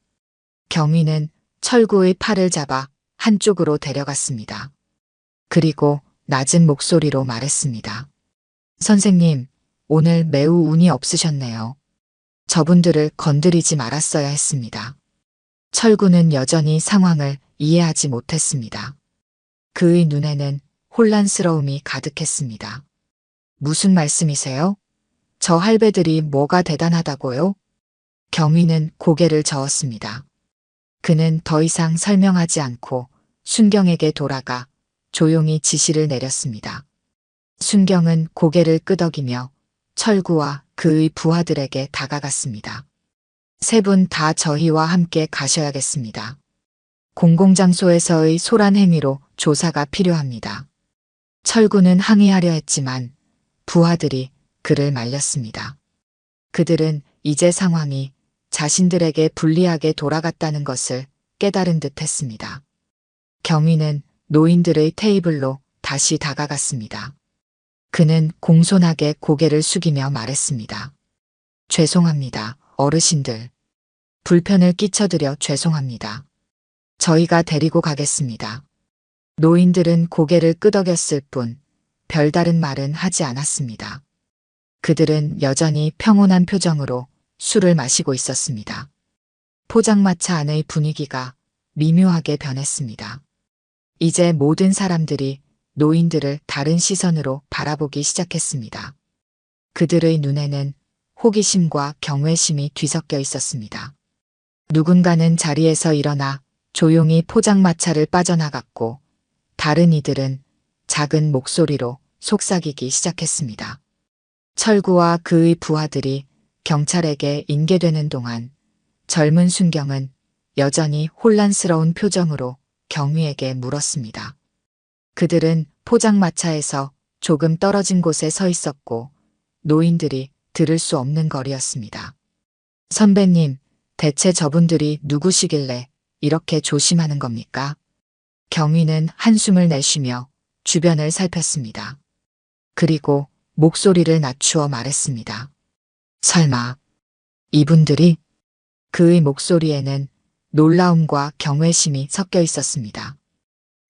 경위는 철구의 팔을 잡아 한쪽으로 데려갔습니다. 그리고 낮은 목소리로 말했습니다. 선생님, 오늘 매우 운이 없으셨네요. 저분들을 건드리지 말았어야 했습니다. 철구는 여전히 상황을 이해하지 못했습니다. 그의 눈에는 혼란스러움이 가득했습니다. 무슨 말씀이세요? 저 할배들이 뭐가 대단하다고요? 경위는 고개를 저었습니다. 그는 더 이상 설명하지 않고 순경에게 돌아가 조용히 지시를 내렸습니다. 순경은 고개를 끄덕이며 철구와 그의 부하들에게 다가갔습니다. 세 분 다 저희와 함께 가셔야겠습니다. 공공장소에서의 소란 행위로 조사가 필요합니다. 철구는 항의하려 했지만 부하들이 그를 말렸습니다. 그들은 이제 상황이 자신들에게 불리하게 돌아갔다는 것을 깨달은 듯 했습니다. 경위는 노인들의 테이블로 다시 다가갔습니다. 그는 공손하게 고개를 숙이며 말했습니다. 죄송합니다, 어르신들. 불편을 끼쳐드려 죄송합니다. 저희가 데리고 가겠습니다. 노인들은 고개를 끄덕였을 뿐 별다른 말은 하지 않았습니다. 그들은 여전히 평온한 표정으로 술을 마시고 있었습니다. 포장마차 안의 분위기가 미묘하게 변했습니다. 이제 모든 사람들이 노인들을 다른 시선으로 바라보기 시작했습니다. 그들의 눈에는 호기심과 경외심이 뒤섞여 있었습니다. 누군가는 자리에서 일어나 조용히 포장마차를 빠져나갔고 다른 이들은 작은 목소리로 속삭이기 시작했습니다. 철구와 그의 부하들이 경찰에게 인계되는 동안 젊은 순경은 여전히 혼란스러운 표정으로 경위에게 물었습니다. 그들은 포장마차에서 조금 떨어진 곳에 서 있었고 노인들이 들을 수 없는 거리였습니다. 선배님, 대체 저분들이 누구시길래 이렇게 조심하는 겁니까? 경위는 한숨을 내쉬며 주변을 살폈습니다. 그리고 목소리를 낮추어 말했습니다. 설마 이분들이? 그의 목소리에는 놀라움과 경외심이 섞여 있었습니다.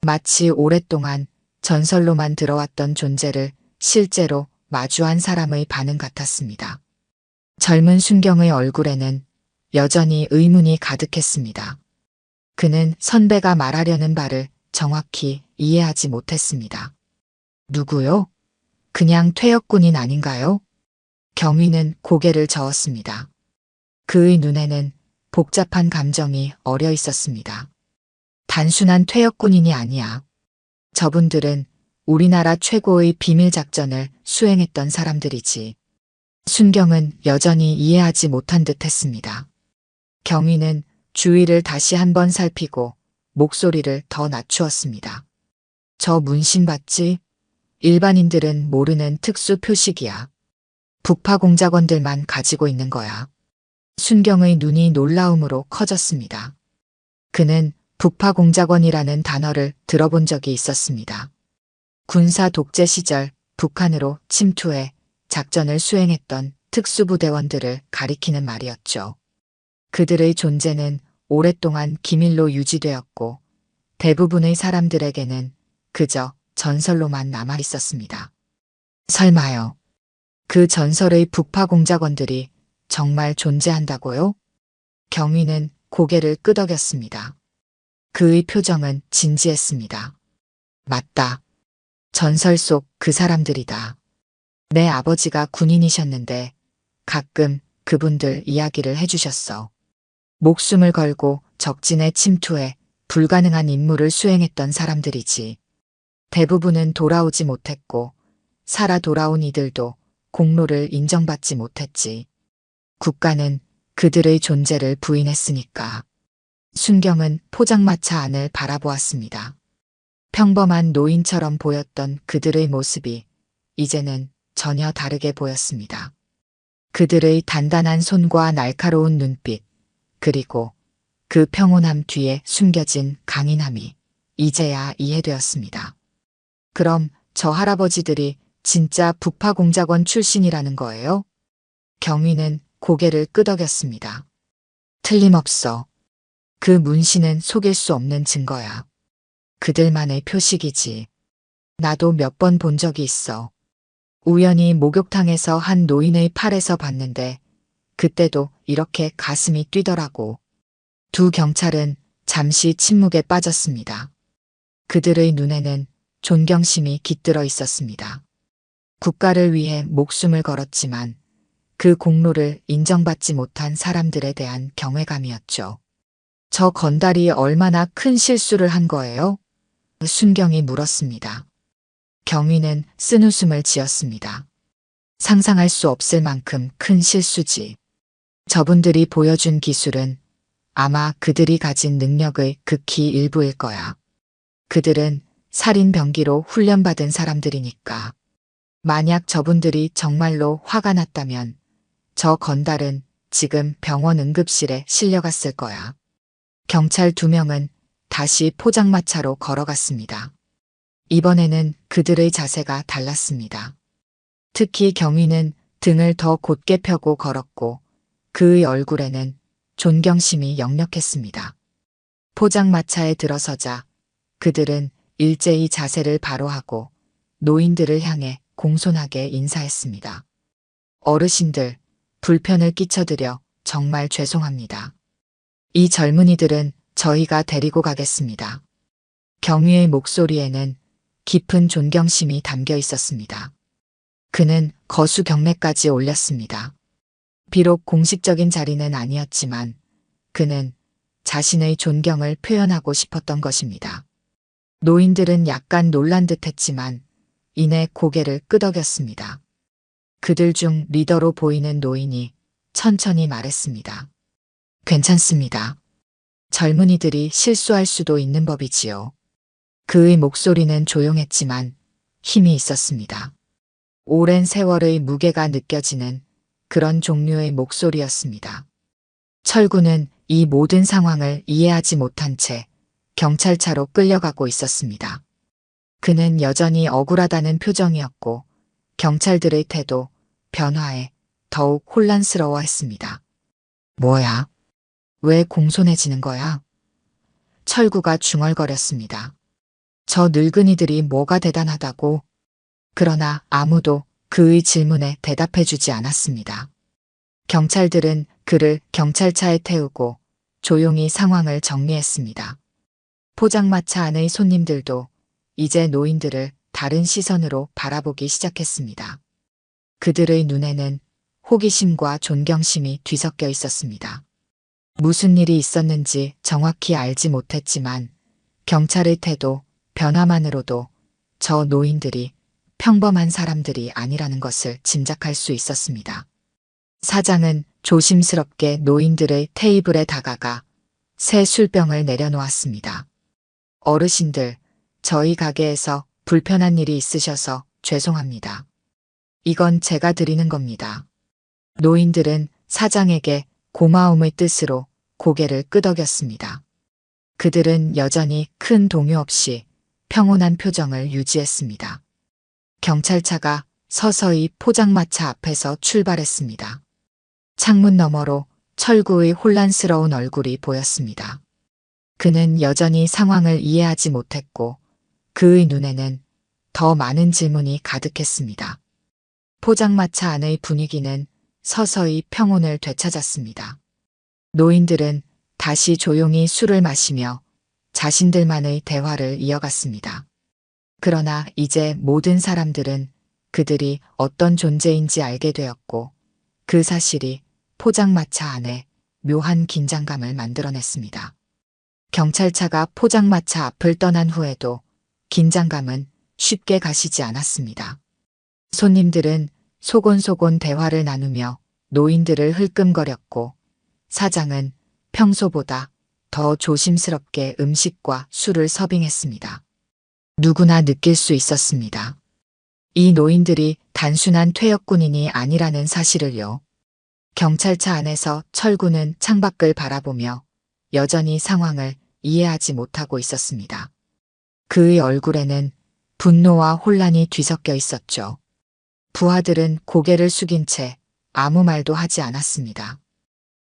마치 오랫동안 전설로만 들어왔던 존재를 실제로 마주한 사람의 반응 같았습니다. 젊은 순경의 얼굴에는 여전히 의문이 가득했습니다. 그는 선배가 말하려는 바를 정확히 이해하지 못했습니다. 누구요? 그냥 퇴역군인 아닌가요? 경위는 고개를 저었습니다. 그의 눈에는 복잡한 감정이 어려 있었습니다. 단순한 퇴역군인이 아니야. 저분들은 우리나라 최고의 비밀 작전을 수행했던 사람들이지. 순경은 여전히 이해하지 못한 듯 했습니다. 경위는 주위를 다시 한번 살피고 목소리를 더 낮추었습니다. 저 문신 봤지? 일반인들은 모르는 특수 표식이야. 북파 공작원들만 가지고 있는 거야. 순경의 눈이 놀라움으로 커졌습니다. 그는 북파 공작원이라는 단어를 들어본 적이 있었습니다. 군사 독재 시절 북한으로 침투해 작전을 수행했던 특수부대원들을 가리키는 말이었죠. 그들의 존재는 오랫동안 기밀로 유지되었고 대부분의 사람들에게는 그저 전설로만 남아 있었습니다. 설마요. 그 전설의 북파 공작원들이 정말 존재한다고요? 경위는 고개를 끄덕였습니다. 그의 표정은 진지했습니다. 맞다. 전설 속 그 사람들이다. 내 아버지가 군인이셨는데 가끔 그분들 이야기를 해주셨어. 목숨을 걸고 적진에 침투해 불가능한 임무를 수행했던 사람들이지. 대부분은 돌아오지 못했고 살아 돌아온 이들도 공로를 인정받지 못했지. 국가는 그들의 존재를 부인했으니까. 순경은 포장마차 안을 바라보았습니다. 평범한 노인처럼 보였던 그들의 모습이 이제는 전혀 다르게 보였습니다. 그들의 단단한 손과 날카로운 눈빛, 그리고 그 평온함 뒤에 숨겨진 강인함이 이제야 이해되었습니다. 그럼 저 할아버지들이 진짜 북파 공작원 출신이라는 거예요? 경위는 고개를 끄덕였습니다. 틀림없어. 그 문신은 속일 수 없는 증거야. 그들만의 표식이지. 나도 몇 번 본 적이 있어. 우연히 목욕탕에서 한 노인의 팔에서 봤는데 그때도 이렇게 가슴이 뛰더라고. 두 경찰은 잠시 침묵에 빠졌습니다. 그들의 눈에는 존경심이 깃들어 있었습니다. 국가를 위해 목숨을 걸었지만 그 공로를 인정받지 못한 사람들에 대한 경외감이었죠. 저 건달이 얼마나 큰 실수를 한 거예요? 순경이 물었습니다. 경위는 쓴웃음을 지었습니다. 상상할 수 없을 만큼 큰 실수지. 저분들이 보여준 기술은 아마 그들이 가진 능력의 극히 일부일 거야. 그들은 살인 병기로 훈련받은 사람들이니까. 만약 저분들이 정말로 화가 났다면 저 건달은 지금 병원 응급실에 실려갔을 거야. 경찰 2명은 다시 포장마차로 걸어갔습니다. 이번에는 그들의 자세가 달랐습니다. 특히 경위는 등을 더 곧게 펴고 걸었고 그의 얼굴에는 존경심이 역력했습니다. 포장마차에 들어서자 그들은 일제히 자세를 바로 하고 노인들을 향해 공손하게 인사했습니다. 어르신들, 불편을 끼쳐드려 정말 죄송합니다. 이 젊은이들은 저희가 데리고 가겠습니다. 경위의 목소리에는 깊은 존경심이 담겨 있었습니다. 그는 거수 경례까지 올렸습니다. 비록 공식적인 자리는 아니었지만 그는 자신의 존경을 표현하고 싶었던 것입니다. 노인들은 약간 놀란 듯 했지만 이내 고개를 끄덕였습니다. 그들 중 리더로 보이는 노인이 천천히 말했습니다. 괜찮습니다. 젊은이들이 실수할 수도 있는 법이지요. 그의 목소리는 조용했지만 힘이 있었습니다. 오랜 세월의 무게가 느껴지는 그런 종류의 목소리였습니다. 철구는 이 모든 상황을 이해하지 못한 채 경찰차로 끌려가고 있었습니다. 그는 여전히 억울하다는 표정이었고 경찰들의 태도, 변화에 더욱 혼란스러워했습니다. 뭐야? 왜 공손해지는 거야? 철구가 중얼거렸습니다. 저 늙은이들이 뭐가 대단하다고? 그러나 아무도 그의 질문에 대답해주지 않았습니다. 경찰들은 그를 경찰차에 태우고 조용히 상황을 정리했습니다. 포장마차 안의 손님들도 이제 노인들을 다른 시선으로 바라보기 시작했습니다. 그들의 눈에는 호기심과 존경심이 뒤섞여 있었습니다. 무슨 일이 있었는지 정확히 알지 못했지만 경찰의 태도, 변화만으로도 저 노인들이 평범한 사람들이 아니라는 것을 짐작할 수 있었습니다. 사장은 조심스럽게 노인들의 테이블에 다가가 새 술병을 내려놓았습니다. 어르신들, 저희 가게에서 불편한 일이 있으셔서 죄송합니다. 이건 제가 드리는 겁니다. 노인들은 사장에게 고마움의 뜻으로 고개를 끄덕였습니다. 그들은 여전히 큰 동요 없이 평온한 표정을 유지했습니다. 경찰차가 서서히 포장마차 앞에서 출발했습니다. 창문 너머로 철구의 혼란스러운 얼굴이 보였습니다. 그는 여전히 상황을 이해하지 못했고 그의 눈에는 더 많은 질문이 가득했습니다. 포장마차 안의 분위기는 서서히 평온을 되찾았습니다. 노인들은 다시 조용히 술을 마시며 자신들만의 대화를 이어갔습니다. 그러나 이제 모든 사람들은 그들이 어떤 존재인지 알게 되었고 그 사실이 포장마차 안에 묘한 긴장감을 만들어냈습니다. 경찰차가 포장마차 앞을 떠난 후에도 긴장감은 쉽게 가시지 않았습니다. 손님들은 소곤소곤 대화를 나누며 노인들을 흘끔거렸고 사장은 평소보다 더 조심스럽게 음식과 술을 서빙했습니다. 누구나 느낄 수 있었습니다. 이 노인들이 단순한 퇴역군인이 아니라는 사실을요. 경찰차 안에서 철구는 창밖을 바라보며 여전히 상황을 이해하지 못하고 있었습니다. 그의 얼굴에는 분노와 혼란이 뒤섞여 있었죠. 부하들은 고개를 숙인 채 아무 말도 하지 않았습니다.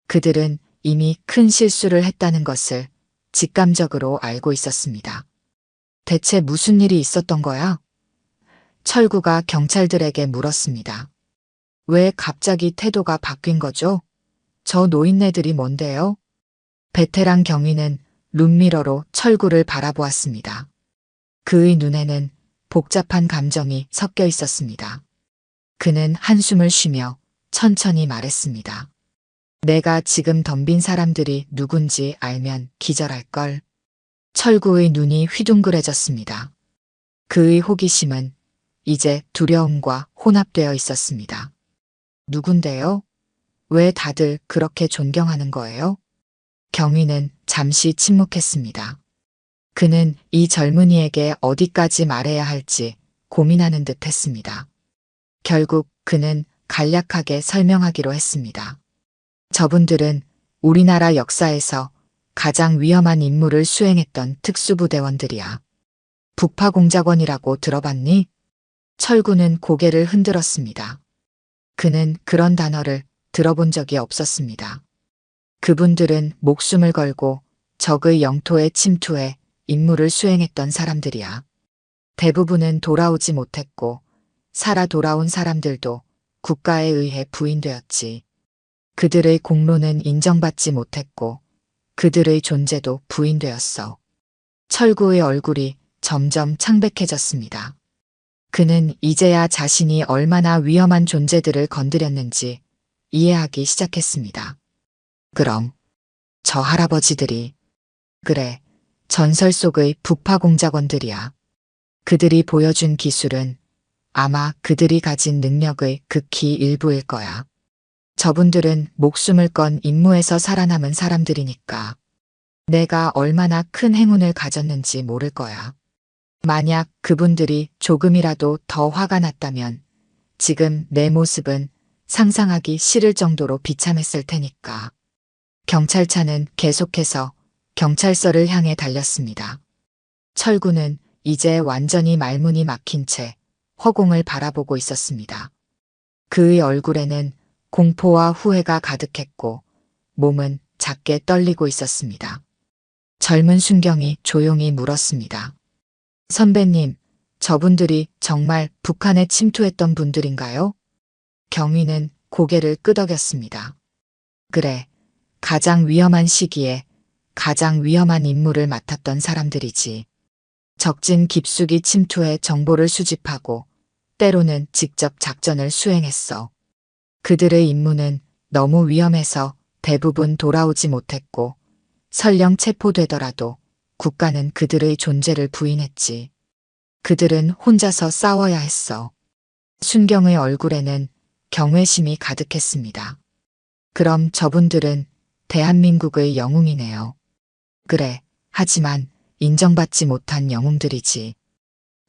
그들은 이미 큰 실수를 했다는 것을 직감적으로 알고 있었습니다. 대체 무슨 일이 있었던 거야? 철구가 경찰들에게 물었습니다. 왜 갑자기 태도가 바뀐 거죠? 저 노인네들이 뭔데요? 베테랑 경위는 룸미러로 철구를 바라보았습니다. 그의 눈에는 복잡한 감정이 섞여 있었습니다. 그는 한숨을 쉬며 천천히 말했습니다. 내가 지금 덤빈 사람들이 누군지 알면 기절할걸. 철구의 눈이 휘둥그레졌습니다. 그의 호기심은 이제 두려움과 혼합되어 있었습니다. 누군데요? 왜 다들 그렇게 존경하는 거예요? 경위는 잠시 침묵했습니다. 그는 이 젊은이에게 어디까지 말해야 할지 고민하는 듯 했습니다. 결국 그는 간략하게 설명하기로 했습니다. 저분들은 우리나라 역사에서 가장 위험한 임무를 수행했던 특수부대원들이야. 북파공작원이라고 들어봤니? 철구는 고개를 흔들었습니다. 그는 그런 단어를 들어본 적이 없었습니다. 그분들은 목숨을 걸고 적의 영토에 침투해 임무를 수행했던 사람들이야. 대부분은 돌아오지 못했고 살아 돌아온 사람들도 국가에 의해 부인되었지. 그들의 공로는 인정받지 못했고 그들의 존재도 부인되었어. 철구의 얼굴이 점점 창백해졌습니다. 그는 이제야 자신이 얼마나 위험한 존재들을 건드렸는지 이해하기 시작했습니다. 그럼 저 할아버지들이, 그래, 전설 속의 부파 공작원들이야. 그들이 보여준 기술은 아마 그들이 가진 능력의 극히 일부일 거야. 저분들은 목숨을 건 임무에서 살아남은 사람들이니까 내가 얼마나 큰 행운을 가졌는지 모를 거야. 만약 그분들이 조금이라도 더 화가 났다면 지금 내 모습은 상상하기 싫을 정도로 비참했을 테니까. 경찰차는 계속해서 경찰서를 향해 달렸습니다. 철구는 이제 완전히 말문이 막힌 채 허공을 바라보고 있었습니다. 그의 얼굴에는 공포와 후회가 가득했고 몸은 작게 떨리고 있었습니다. 젊은 순경이 조용히 물었습니다. 선배님, 저분들이 정말 북한에 침투했던 분들인가요? 경위는 고개를 끄덕였습니다. 그래, 가장 위험한 시기에 가장 위험한 임무를 맡았던 사람들이지. 적진 깊숙이 침투해 정보를 수집하고 때로는 직접 작전을 수행했어. 그들의 임무는 너무 위험해서 대부분 돌아오지 못했고 설령 체포되더라도 국가는 그들의 존재를 부인했지. 그들은 혼자서 싸워야 했어. 순경의 얼굴에는 경외심이 가득했습니다. 그럼 저분들은 대한민국의 영웅이네요. 그래, 하지만 인정받지 못한 영웅들이지.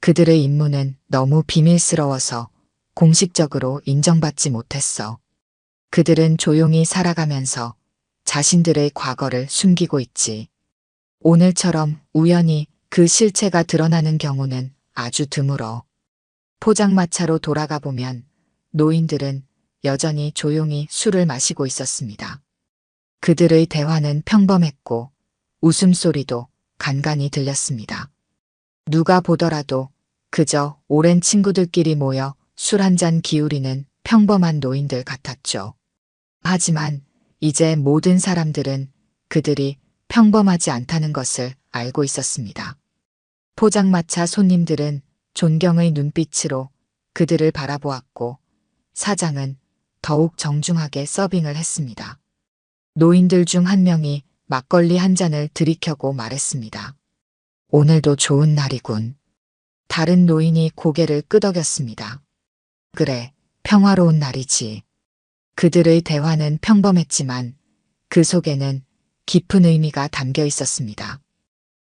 그들의 임무는 너무 비밀스러워서 공식적으로 인정받지 못했어. 그들은 조용히 살아가면서 자신들의 과거를 숨기고 있지. 오늘처럼 우연히 그 실체가 드러나는 경우는 아주 드물어. 포장마차로 돌아가 보면 노인들은 여전히 조용히 술을 마시고 있었습니다. 그들의 대화는 평범했고 웃음소리도 간간히 들렸습니다. 누가 보더라도 그저 오랜 친구들끼리 모여 술 한 잔 기울이는 평범한 노인들 같았죠. 하지만 이제 모든 사람들은 그들이 평범하지 않다는 것을 알고 있었습니다. 포장마차 손님들은 존경의 눈빛으로 그들을 바라보았고 사장은 더욱 정중하게 서빙을 했습니다. 노인들 중 한 명이 막걸리 한 잔을 들이켜고 말했습니다. 오늘도 좋은 날이군. 다른 노인이 고개를 끄덕였습니다. 그래, 평화로운 날이지. 그들의 대화는 평범했지만 그 속에는 깊은 의미가 담겨 있었습니다.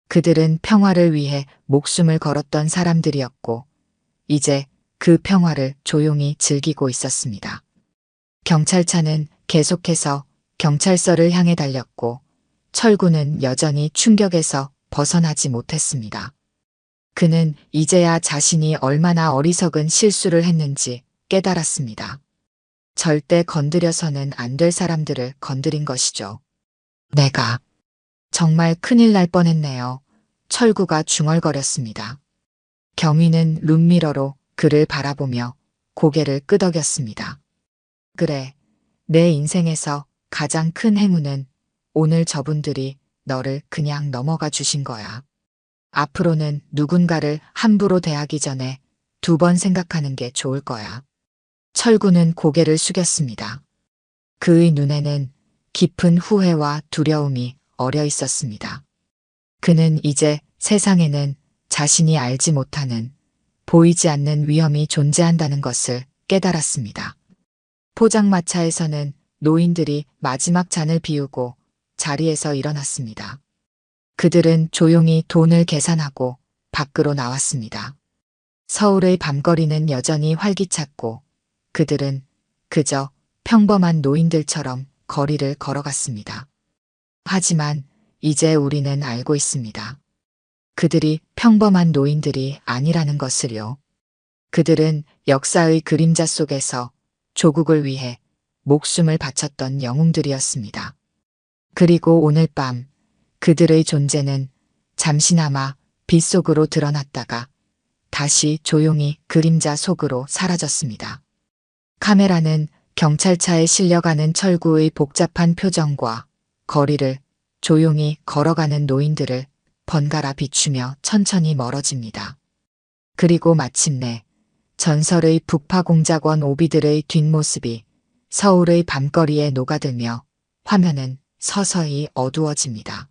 그들은 평화를 위해 목숨을 걸었던 사람들이었고 이제 그 평화를 조용히 즐기고 있었습니다. 경찰차는 계속해서 경찰서를 향해 달렸고 철구는 여전히 충격에서 벗어나지 못했습니다. 그는 이제야 자신이 얼마나 어리석은 실수를 했는지 깨달았습니다. 절대 건드려서는 안 될 사람들을 건드린 것이죠. 내가 정말 큰일 날 뻔했네요. 철구가 중얼거렸습니다. 경위는 룸미러로 그를 바라보며 고개를 끄덕였습니다. 그래, 내 인생에서 가장 큰 행운은 오늘 저분들이 너를 그냥 넘어가 주신 거야. 앞으로는 누군가를 함부로 대하기 전에 2번 생각하는 게 좋을 거야. 철구는 고개를 숙였습니다. 그의 눈에는 깊은 후회와 두려움이 어려 있었습니다. 그는 이제 세상에는 자신이 알지 못하는, 보이지 않는 위험이 존재한다는 것을 깨달았습니다. 포장마차에서는 노인들이 마지막 잔을 비우고 자리에서 일어났습니다. 그들은 조용히 돈을 계산하고 밖으로 나왔습니다. 서울의 밤거리는 여전히 활기찼고 그들은 그저 평범한 노인들처럼 거리를 걸어갔습니다. 하지만 이제 우리는 알고 있습니다. 그들이 평범한 노인들이 아니라는 것을요. 그들은 역사의 그림자 속에서 조국을 위해 목숨을 바쳤던 영웅들이었습니다. 그리고 오늘 밤 그들의 존재는 잠시나마 빛 속으로 드러났다가 다시 조용히 그림자 속으로 사라졌습니다. 카메라는 경찰차에 실려가는 철구의 복잡한 표정과 거리를 조용히 걸어가는 노인들을 번갈아 비추며 천천히 멀어집니다. 그리고 마침내 전설의 북파공작원 오비들의 뒷모습이 서울의 밤거리에 녹아들며 화면은 서서히 어두워집니다.